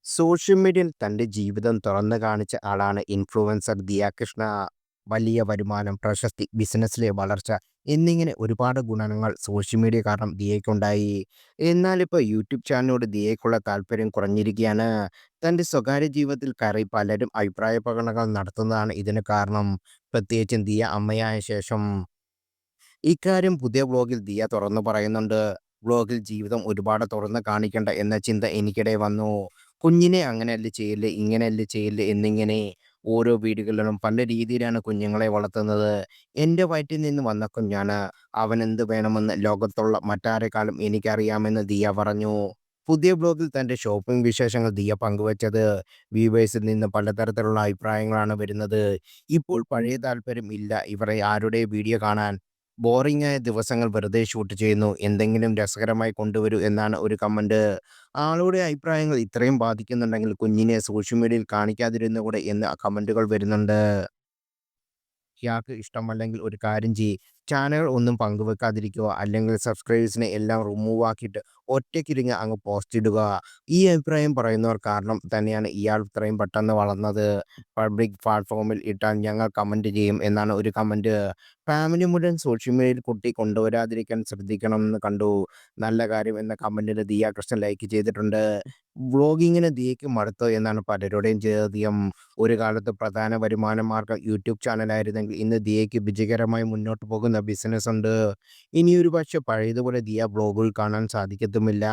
Social മീഡിയയിൽ തന്റെ ജീവിതം തുറന്നു കാണിച്ച ആളാണ് ഇൻഫ്ലുവൻസർ ദിയ കൃഷ്ണ. വലിയ വരുമാനം, പ്രശസ്തി, ബിസിനസ്സിലെ വളർച്ച എന്നിങ്ങനെ ഒരുപാട് ഗുണങ്ങൾ സോഷ്യൽ മീഡിയ കാരണം ദിയയ്ക്കുണ്ടായി. എന്നാൽ ഇപ്പോൾ യൂട്യൂബ് ചാനലിനോട് ദിയയ്ക്കുള്ള താല്പര്യം കുറഞ്ഞിരിക്കുകയാണ്. തന്റെ സ്വകാര്യ ജീവിതത്തിൽ കയറി പലരും അഭിപ്രായ പ്രകടനങ്ങൾ നടത്തുന്നതാണ് ഇതിന് കാരണം. പ്രത്യേകിച്ചും ദിയ അമ്മയായ ശേഷം. ഇക്കാര്യം പുതിയ വ്ലോഗിൽ ദിയ തുറന്നു പറയുന്നുണ്ട്. വ്ലോഗിൽ ജീവിതം ഒരുപാട് തുറന്ന് കാണിക്കണ്ട എന്ന ചിന്ത എനിക്കിടെ വന്നു. കുഞ്ഞിനെ അങ്ങനെയല്ല ചെയ്യല്, ഇങ്ങനെയല്ല ചെയ്യല് എന്നിങ്ങനെ ഓരോ വീടുകളിലും പല രീതിയിലാണ് കുഞ്ഞുങ്ങളെ വളർത്തുന്നത്. എൻ്റെ വയറ്റിൽ നിന്ന് വന്ന കുഞ്ഞാണ്. അവനെന്ത് വേണമെന്ന് ലോകത്തുള്ള മറ്റാരെക്കാളും എനിക്കറിയാമെന്ന് ദിയ പറഞ്ഞു. പുതിയ ബ്ലോഗിൽ തൻ്റെ ഷോപ്പിംഗ് വിശേഷങ്ങൾ ദിയ പങ്കുവച്ചത്. വ്യൂവേഴ്സിൽ നിന്ന് പലതരത്തിലുള്ള അഭിപ്രായങ്ങളാണ് വരുന്നത്. ഇപ്പോൾ പഴയ താല്പര്യം ഇല്ല ഇവരെ ആരുടെ വീഡിയോ കാണാൻ. ബോറിംഗായ ദിവസങ്ങൾ വെറുതെ ഷൂട്ട് ചെയ്യുന്നു. എന്തെങ്കിലും രസകരമായി കൊണ്ടുവരൂ എന്നാണ് ഒരു കമന്റ്. ആളുടെ അഭിപ്രായങ്ങൾ ഇത്രയും ബാധിക്കുന്നുണ്ടെങ്കിൽ കുഞ്ഞിനെ സോഷ്യൽ മീഡിയയിൽ കാണിക്കാതിരുന്നുകൂടെ എന്ന് കമന്റുകൾ വരുന്നുണ്ട്. ഇയാൾക്ക് ഇഷ്ടമല്ലെങ്കിൽ ഒരു കാര്യം ചെയ്യ്. ചാനൽ ഒന്നും പങ്കുവെക്കാതിരിക്കുക. അല്ലെങ്കിൽ സബ്സ്ക്രൈബേഴ്സിനെ എല്ലാം റിമൂവ് ആക്കിയിട്ട് ഒറ്റയ്ക്കിരുന്ന് അങ്ങ് പോസ്റ്റ് ഇടുക. ഈ അഭിപ്രായം പറയുന്നവർ കാരണം തന്നെയാണ് ഇയാൾ ഇത്രയും പെട്ടെന്ന് വളർന്നത്. പബ്ലിക് പ്ലാറ്റ്ഫോമിൽ ഇട്ടാൽ ഞങ്ങൾ കമന്റ് ചെയ്യും എന്നാണ് ഒരു കമന്റ്. ഫാമിലി മുഴുവൻ സോഷ്യൽ മീഡിയയിൽ കുട്ടി കൊണ്ടുവരാതിരിക്കാൻ ശ്രദ്ധിക്കണമെന്ന് കണ്ടു. നല്ല കാര്യം എന്ന കമന്റിന് ദിയ കൃഷ്ണൻ ലൈക്ക് ചെയ്തിട്ടുണ്ട്. വ്ളോഗിങ്ങിന് ദിയയ്ക്ക് മടുത്തോ എന്നാണ് പലരുടെയും ചോദ്യം. ഒരു കാലത്ത് പ്രധാന വരുമാന മാർഗ്ഗം യൂട്യൂബ് ചാനലായിരുന്നെങ്കിൽ ഇന്ന് ദിയയ്ക്ക് വിജയകരമായി മുന്നോട്ട് പോകുന്ന ബിസിനസ് ഉണ്ട്. ഇനി ഒരു പക്ഷേ പഴയതുപോലെ ദിയ വ്ളോഗുകൾ കാണാൻ സാധിക്കത്തുമില്ല.